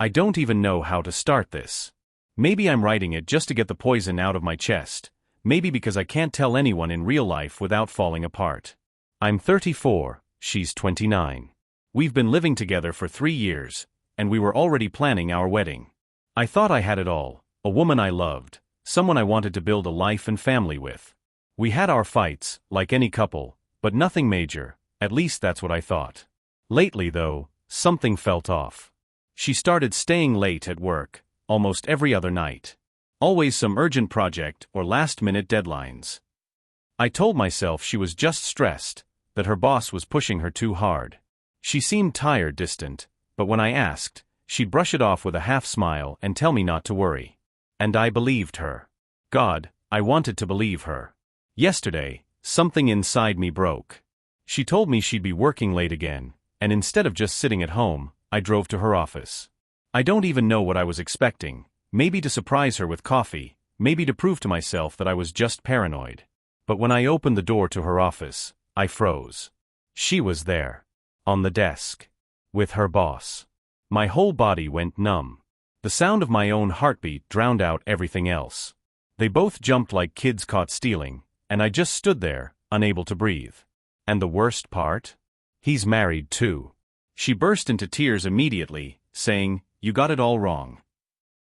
I don't even know how to start this. Maybe I'm writing it just to get the poison out of my chest, maybe because I can't tell anyone in real life without falling apart. I'm 34, she's 29. We've been living together for 3 years, and we were already planning our wedding. I thought I had it all, a woman I loved, someone I wanted to build a life and family with. We had our fights, like any couple, but nothing major, at least that's what I thought. Lately though, something felt off. She started staying late at work, almost every other night. Always some urgent project or last-minute deadlines. I told myself she was just stressed, that her boss was pushing her too hard. She seemed tired, distant, but when I asked, she'd brush it off with a half-smile and tell me not to worry. And I believed her. God, I wanted to believe her. Yesterday, something inside me broke. She told me she'd be working late again, and instead of just sitting at home, I drove to her office. I don't even know what I was expecting, maybe to surprise her with coffee, maybe to prove to myself that I was just paranoid. But when I opened the door to her office, I froze. She was there. On the desk. With her boss. My whole body went numb. The sound of my own heartbeat drowned out everything else. They both jumped like kids caught stealing, and I just stood there, unable to breathe. And the worst part? He's married too. She burst into tears immediately, saying, "You got it all wrong."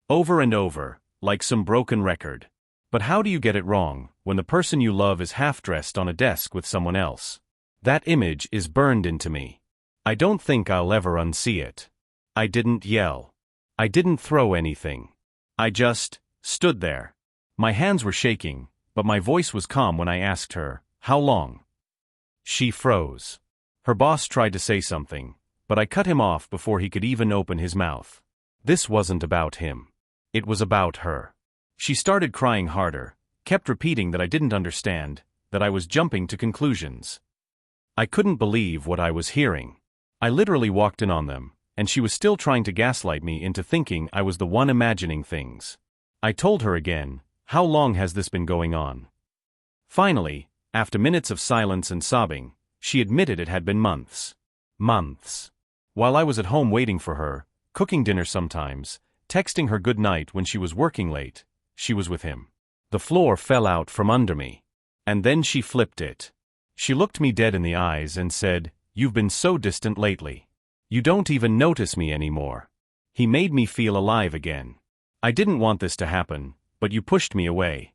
Over and over, like some broken record. But how do you get it wrong, when the person you love is half-dressed on a desk with someone else? That image is burned into me. I don't think I'll ever unsee it. I didn't yell. I didn't throw anything. I just stood there. My hands were shaking, but my voice was calm when I asked her, "How long?" She froze. Her boss tried to say something, but I cut him off before he could even open his mouth. This wasn't about him. It was about her. She started crying harder, kept repeating that I didn't understand, that I was jumping to conclusions. I couldn't believe what I was hearing. I literally walked in on them, and she was still trying to gaslight me into thinking I was the one imagining things. I told her again, "How long has this been going on?" Finally, after minutes of silence and sobbing, she admitted it had been months. Months. While I was at home waiting for her, cooking dinner sometimes, texting her good night when she was working late, she was with him. The floor fell out from under me. And then she flipped it. She looked me dead in the eyes and said, "You've been so distant lately. You don't even notice me anymore." He made me feel alive again. I didn't want this to happen, but you pushed me away.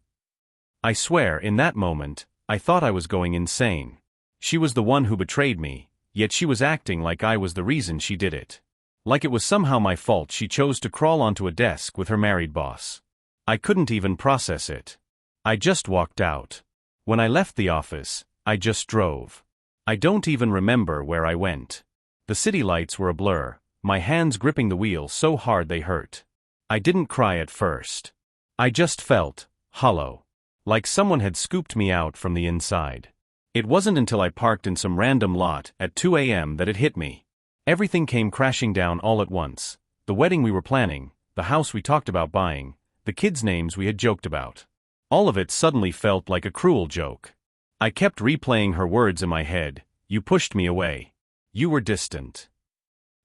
I swear, in that moment, I thought I was going insane. She was the one who betrayed me, yet she was acting like I was the reason she did it. Like it was somehow my fault she chose to crawl onto a desk with her married boss. I couldn't even process it. I just walked out. When I left the office, I just drove. I don't even remember where I went. The city lights were a blur, my hands gripping the wheel so hard they hurt. I didn't cry at first. I just felt hollow. Like someone had scooped me out from the inside. It wasn't until I parked in some random lot at 2 a.m. that it hit me. Everything came crashing down all at once. The wedding we were planning, the house we talked about buying, the kids' names we had joked about. All of it suddenly felt like a cruel joke. I kept replaying her words in my head. "You pushed me away. You were distant."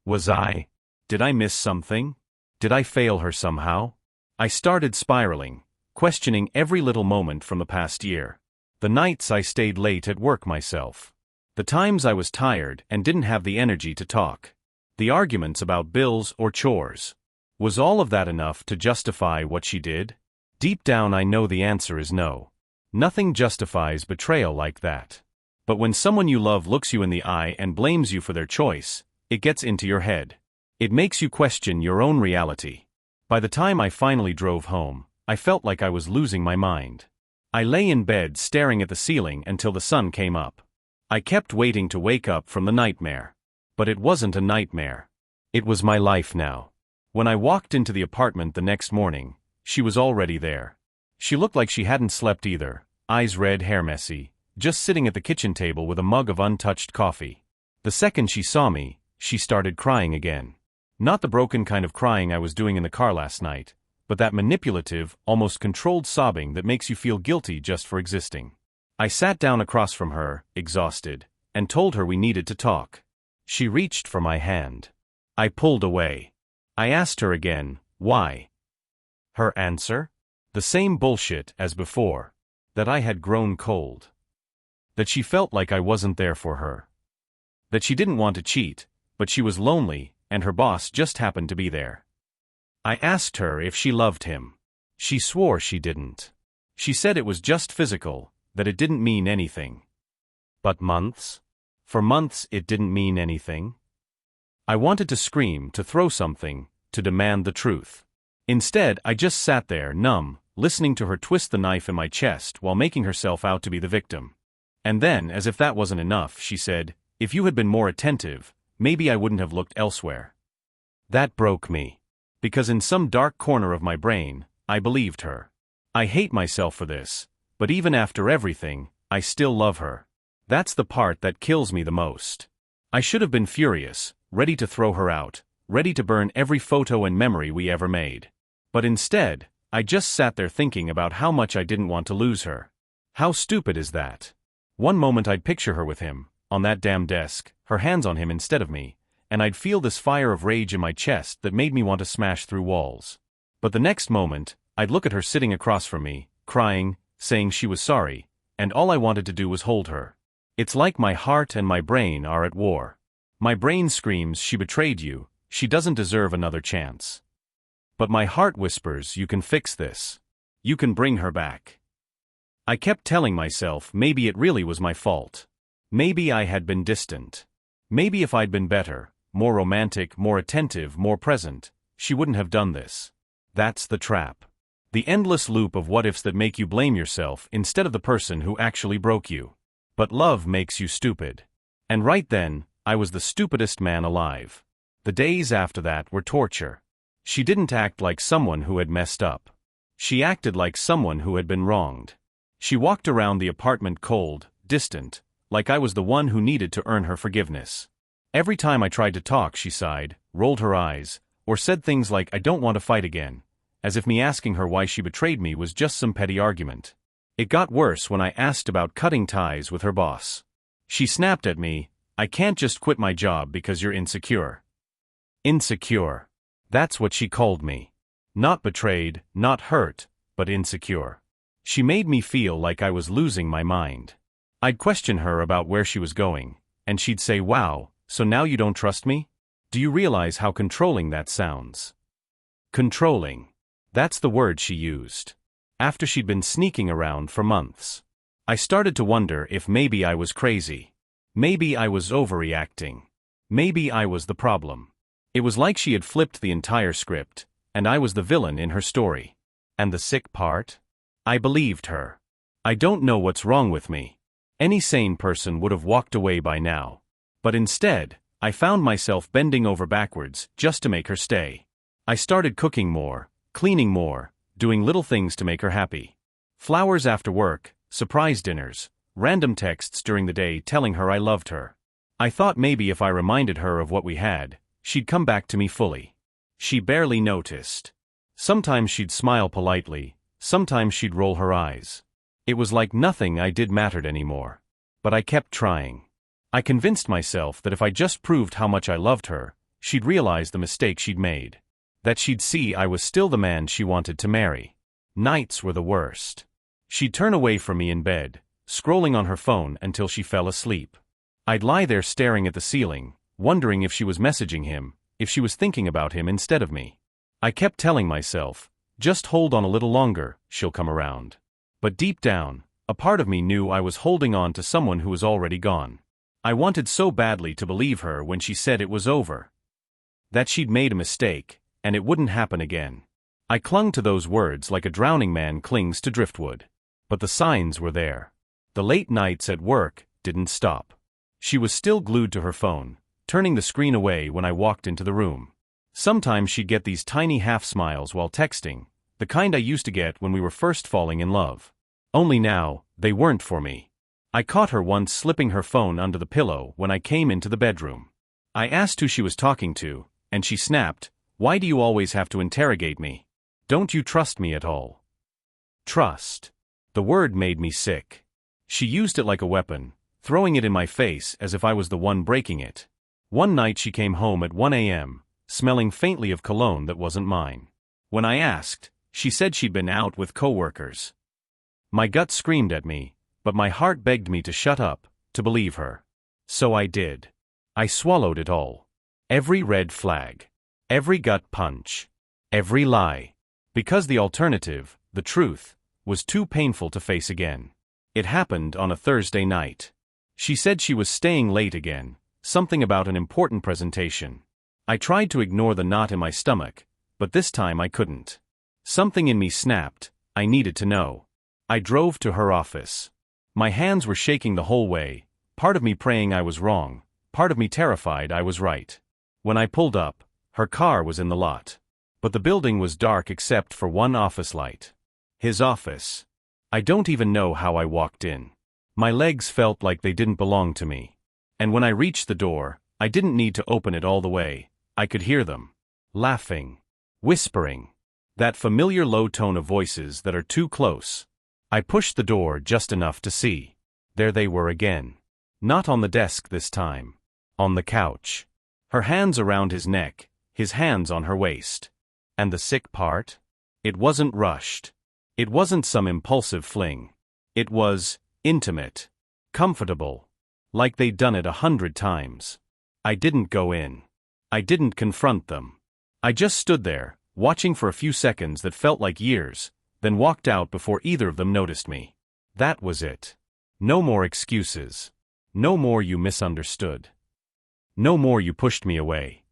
Was I? Did I miss something? Did I fail her somehow? I started spiraling, questioning every little moment from the past year. The nights I stayed late at work myself. The times I was tired and didn't have the energy to talk. The arguments about bills or chores. Was all of that enough to justify what she did? Deep down I know the answer is no. Nothing justifies betrayal like that. But when someone you love looks you in the eye and blames you for their choice, it gets into your head. It makes you question your own reality. By the time I finally drove home, I felt like I was losing my mind. I lay in bed staring at the ceiling until the sun came up. I kept waiting to wake up from the nightmare. But it wasn't a nightmare. It was my life now. When I walked into the apartment the next morning, she was already there. She looked like she hadn't slept either, eyes red, hair messy, just sitting at the kitchen table with a mug of untouched coffee. The second she saw me, she started crying again. Not the broken kind of crying I was doing in the car last night, but that manipulative, almost controlled sobbing that makes you feel guilty just for existing. I sat down across from her, exhausted, and told her we needed to talk. She reached for my hand. I pulled away. I asked her again, why? Her answer? The same bullshit as before. That I had grown cold. That she felt like I wasn't there for her. That she didn't want to cheat, but she was lonely, and her boss just happened to be there. I asked her if she loved him. She swore she didn't. She said it was just physical, that it didn't mean anything. But months? For months it didn't mean anything? I wanted to scream, to throw something, to demand the truth. Instead, I just sat there, numb, listening to her twist the knife in my chest while making herself out to be the victim. And then, as if that wasn't enough, she said, "If you had been more attentive, maybe I wouldn't have looked elsewhere." That broke me. Because in some dark corner of my brain, I believed her. I hate myself for this, but even after everything, I still love her. That's the part that kills me the most. I should have been furious, ready to throw her out, ready to burn every photo and memory we ever made. But instead, I just sat there thinking about how much I didn't want to lose her. How stupid is that? One moment I'd picture her with him, on that damn desk, her hands on him instead of me, and I'd feel this fire of rage in my chest that made me want to smash through walls. But the next moment, I'd look at her sitting across from me, crying, saying she was sorry, and all I wanted to do was hold her. It's like my heart and my brain are at war. My brain screams, she betrayed you, she doesn't deserve another chance. But my heart whispers, you can fix this. You can bring her back. I kept telling myself maybe it really was my fault. Maybe I had been distant. Maybe if I'd been better, more romantic, more attentive, more present, she wouldn't have done this. That's the trap. The endless loop of what-ifs that make you blame yourself instead of the person who actually broke you. But love makes you stupid. And right then, I was the stupidest man alive. The days after that were torture. She didn't act like someone who had messed up. She acted like someone who had been wronged. She walked around the apartment cold, distant, like I was the one who needed to earn her forgiveness. Every time I tried to talk, she sighed, rolled her eyes, or said things like, "I don't want to fight again," as if me asking her why she betrayed me was just some petty argument. It got worse when I asked about cutting ties with her boss. She snapped at me, "I can't just quit my job because you're insecure." Insecure. That's what she called me. Not betrayed, not hurt, but insecure. She made me feel like I was losing my mind. I'd question her about where she was going, and she'd say, "Wow, so now you don't trust me?" Do you realize how controlling that sounds? Controlling. That's the word she used. After she'd been sneaking around for months. I started to wonder if maybe I was crazy. Maybe I was overreacting. Maybe I was the problem. It was like she had flipped the entire script, and I was the villain in her story. And the sick part? I believed her. I don't know what's wrong with me. Any sane person would have walked away by now. But instead, I found myself bending over backwards just to make her stay. I started cooking more, cleaning more, doing little things to make her happy. Flowers after work, surprise dinners, random texts during the day telling her I loved her. I thought maybe if I reminded her of what we had, she'd come back to me fully. She barely noticed. Sometimes she'd smile politely, sometimes she'd roll her eyes. It was like nothing I did mattered anymore. But I kept trying. I convinced myself that if I just proved how much I loved her, she'd realize the mistake she'd made. That she'd see I was still the man she wanted to marry. Nights were the worst. She'd turn away from me in bed, scrolling on her phone until she fell asleep. I'd lie there staring at the ceiling, wondering if she was messaging him, if she was thinking about him instead of me. I kept telling myself, just hold on a little longer, she'll come around. But deep down, a part of me knew I was holding on to someone who was already gone. I wanted so badly to believe her when she said it was over. That she'd made a mistake, and it wouldn't happen again. I clung to those words like a drowning man clings to driftwood. But the signs were there. The late nights at work didn't stop. She was still glued to her phone, turning the screen away when I walked into the room. Sometimes she'd get these tiny half-smiles while texting, the kind I used to get when we were first falling in love. Only now, they weren't for me. I caught her once slipping her phone under the pillow when I came into the bedroom. I asked who she was talking to, and she snapped, "Why do you always have to interrogate me? Don't you trust me at all?" Trust. The word made me sick. She used it like a weapon, throwing it in my face as if I was the one breaking it. One night she came home at 1 a.m., smelling faintly of cologne that wasn't mine. When I asked, she said she'd been out with coworkers. My gut screamed at me, but my heart begged me to shut up, to believe her. So I did. I swallowed it all. Every red flag. Every gut punch. Every lie. Because the alternative, the truth, was too painful to face again. It happened on a Thursday night. She said she was staying late again, something about an important presentation. I tried to ignore the knot in my stomach, but this time I couldn't. Something in me snapped. I needed to know. I drove to her office. My hands were shaking the whole way, part of me praying I was wrong, part of me terrified I was right. When I pulled up, her car was in the lot. But the building was dark except for one office light. His office. I don't even know how I walked in. My legs felt like they didn't belong to me. And when I reached the door, I didn't need to open it all the way. I could hear them. Laughing. Whispering. That familiar low tone of voices that are too close. I pushed the door just enough to see. There they were again. Not on the desk this time. On the couch. Her hands around his neck, his hands on her waist. And the sick part? It wasn't rushed. It wasn't some impulsive fling. It was intimate. Comfortable. Like they'd done it 100 times. I didn't go in. I didn't confront them. I just stood there, watching for a few seconds that felt like years, then walked out before either of them noticed me. That was it. No more excuses. No more you misunderstood. No more you pushed me away.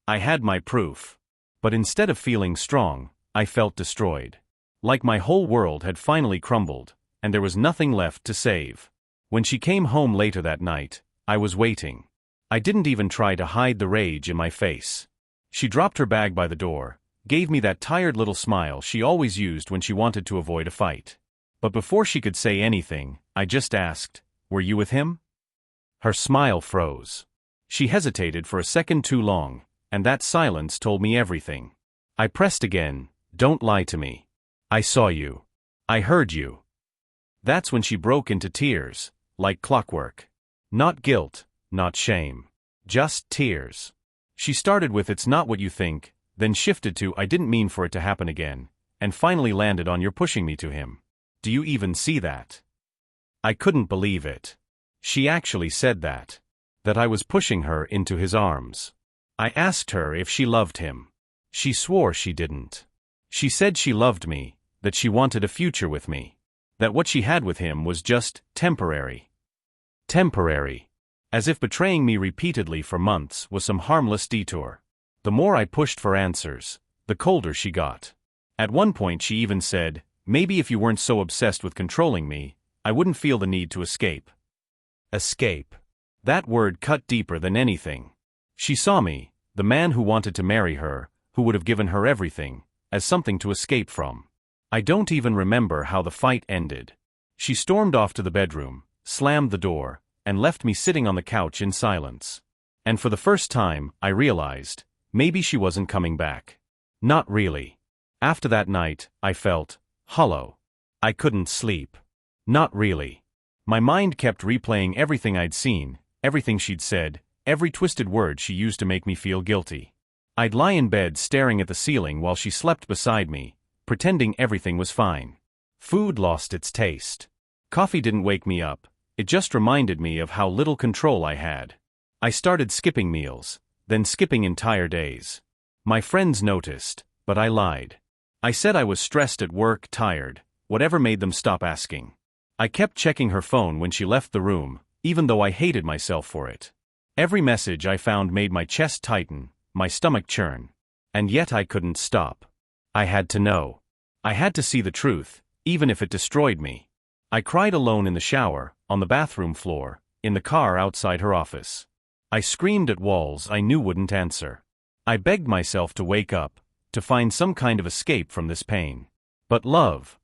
I had my proof. But instead of feeling strong, I felt destroyed. Like my whole world had finally crumbled, and there was nothing left to save. When she came home later that night, I was waiting. I didn't even try to hide the rage in my face. She dropped her bag by the door, gave me that tired little smile she always used when she wanted to avoid a fight. But before she could say anything, I just asked, "Were you with him?" Her smile froze. She hesitated for a second too long, and that silence told me everything. I pressed again, "Don't lie to me. I saw you. I heard you." That's when she broke into tears, like clockwork. Not guilt, not shame. Just tears. She started with "It's not what you think," then shifted to "I didn't mean for it to happen again," and finally landed on "You're pushing me to him. Do you even see that?" I couldn't believe it. She actually said that. That I was pushing her into his arms. I asked her if she loved him. She swore she didn't. She said she loved me, that she wanted a future with me. That what she had with him was just temporary. Temporary. As if betraying me repeatedly for months was some harmless detour. The more I pushed for answers, the colder she got. At one point she even said, "Maybe if you weren't so obsessed with controlling me, I wouldn't feel the need to escape." Escape. That word cut deeper than anything. She saw me, the man who wanted to marry her, who would have given her everything, as something to escape from. I don't even remember how the fight ended. She stormed off to the bedroom, slammed the door, and left me sitting on the couch in silence. And for the first time, I realized, maybe she wasn't coming back. Not really. After that night, I felt hollow. I couldn't sleep. Not really. My mind kept replaying everything I'd seen, everything she'd said, every twisted word she used to make me feel guilty. I'd lie in bed staring at the ceiling while she slept beside me, pretending everything was fine. Food lost its taste. Coffee didn't wake me up, it just reminded me of how little control I had. I started skipping meals, then skipping entire days. My friends noticed, but I lied. I said I was stressed at work, tired, whatever made them stop asking. I kept checking her phone when she left the room, even though I hated myself for it. Every message I found made my chest tighten, my stomach churn. And yet I couldn't stop. I had to know. I had to see the truth, even if it destroyed me. I cried alone in the shower, on the bathroom floor, in the car outside her office. I screamed at walls I knew wouldn't answer. I begged myself to wake up, to find some kind of escape from this pain. But love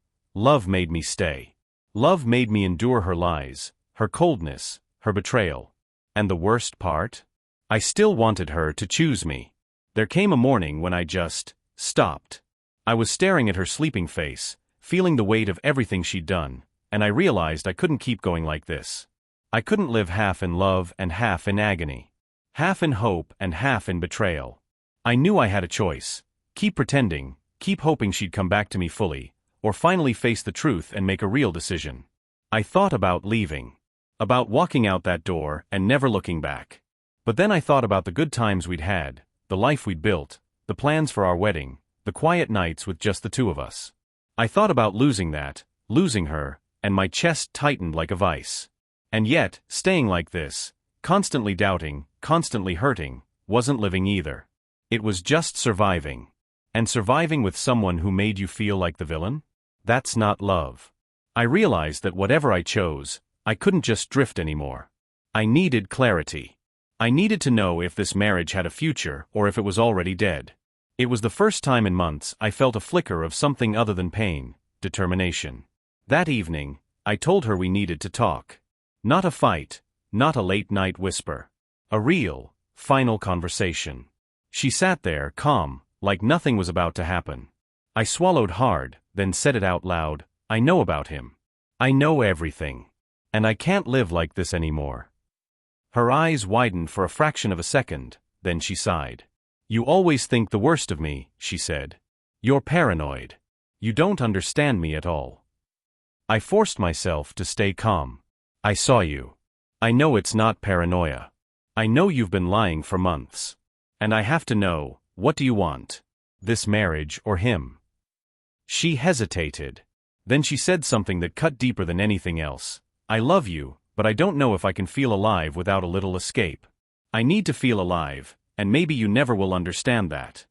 made me stay. Love made me endure her lies, her coldness, her betrayal. And the worst part? I still wanted her to choose me. There came a morning when I just stopped. I was staring at her sleeping face, feeling the weight of everything she'd done, and I realized I couldn't keep going like this. I couldn't live half in love and half in agony. Half in hope and half in betrayal. I knew I had a choice. Keep pretending, keep hoping she'd come back to me fully, or finally face the truth and make a real decision. I thought about leaving. About walking out that door and never looking back. But then I thought about the good times we'd had, the life we'd built, the plans for our wedding, the quiet nights with just the two of us. I thought about losing that, losing her, and my chest tightened like a vice. And yet, staying like this, constantly doubting, constantly hurting, wasn't living either. It was just surviving. And surviving with someone who made you feel like the villain? That's not love. I realized that whatever I chose, I couldn't just drift anymore. I needed clarity. I needed to know if this marriage had a future or if it was already dead. It was the first time in months I felt a flicker of something other than pain, determination. That evening, I told her we needed to talk. Not a fight, not a late-night whisper. A real, final conversation. She sat there, calm, like nothing was about to happen. I swallowed hard, then said it out loud, I know about him. I know everything. And I can't live like this anymore. Her eyes widened for a fraction of a second, then she sighed. You always think the worst of me, she said. You're paranoid. You don't understand me at all. I forced myself to stay calm. I saw you. I know it's not paranoia. I know you've been lying for months. And I have to know, what do you want? This marriage or him? She hesitated. Then she said something that cut deeper than anything else. I love you, but I don't know if I can feel alive without a little escape. I need to feel alive, and maybe you never will understand that.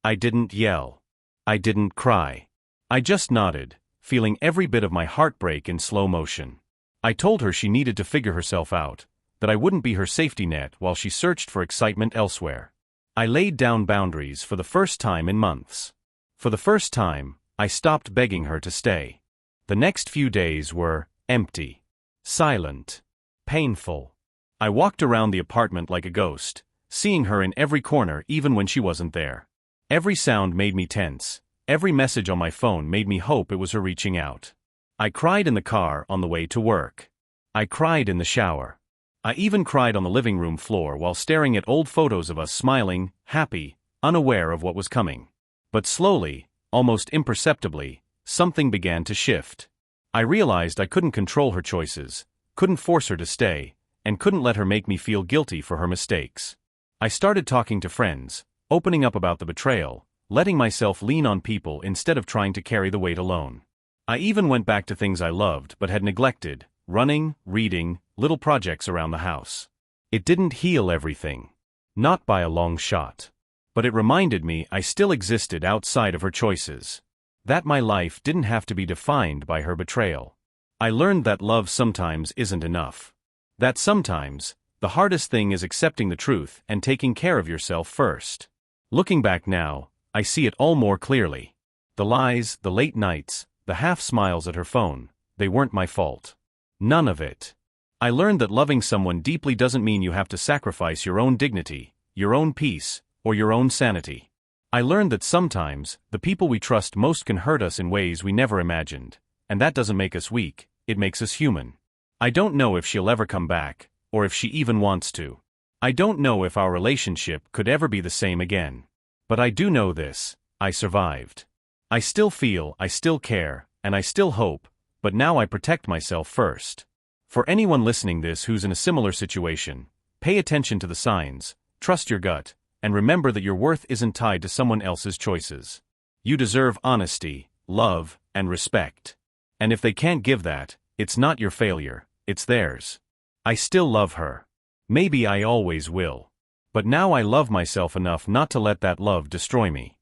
I didn't yell. I didn't cry. I just nodded, feeling every bit of my heartbreak in slow motion. I told her she needed to figure herself out, that I wouldn't be her safety net while she searched for excitement elsewhere. I laid down boundaries for the first time in months. For the first time, I stopped begging her to stay. The next few days were empty, silent, painful. I walked around the apartment like a ghost, seeing her in every corner even when she wasn't there. Every sound made me tense. Every message on my phone made me hope it was her reaching out. I cried in the car on the way to work. I cried in the shower. I even cried on the living room floor while staring at old photos of us smiling, happy, unaware of what was coming. But slowly, almost imperceptibly, something began to shift. I realized I couldn't control her choices, couldn't force her to stay, and couldn't let her make me feel guilty for her mistakes. I started talking to friends, opening up about the betrayal, letting myself lean on people instead of trying to carry the weight alone. I even went back to things I loved but had neglected, running, reading, little projects around the house. It didn't heal everything. Not by a long shot. But it reminded me I still existed outside of her choices. That my life didn't have to be defined by her betrayal. I learned that love sometimes isn't enough. That sometimes, the hardest thing is accepting the truth and taking care of yourself first. Looking back now, I see it all more clearly. The lies, the late nights, the half smiles at her phone, they weren't my fault. None of it. I learned that loving someone deeply doesn't mean you have to sacrifice your own dignity, your own peace, or your own sanity. I learned that sometimes, the people we trust most can hurt us in ways we never imagined, and that doesn't make us weak, it makes us human. I don't know if she'll ever come back, or if she even wants to. I don't know if our relationship could ever be the same again. But I do know this, I survived. I still feel, I still care, and I still hope, but now I protect myself first. For anyone listening this who's in a similar situation, pay attention to the signs, trust your gut, and remember that your worth isn't tied to someone else's choices. You deserve honesty, love, and respect. And if they can't give that, it's not your failure, it's theirs. I still love her. Maybe I always will. But now I love myself enough not to let that love destroy me.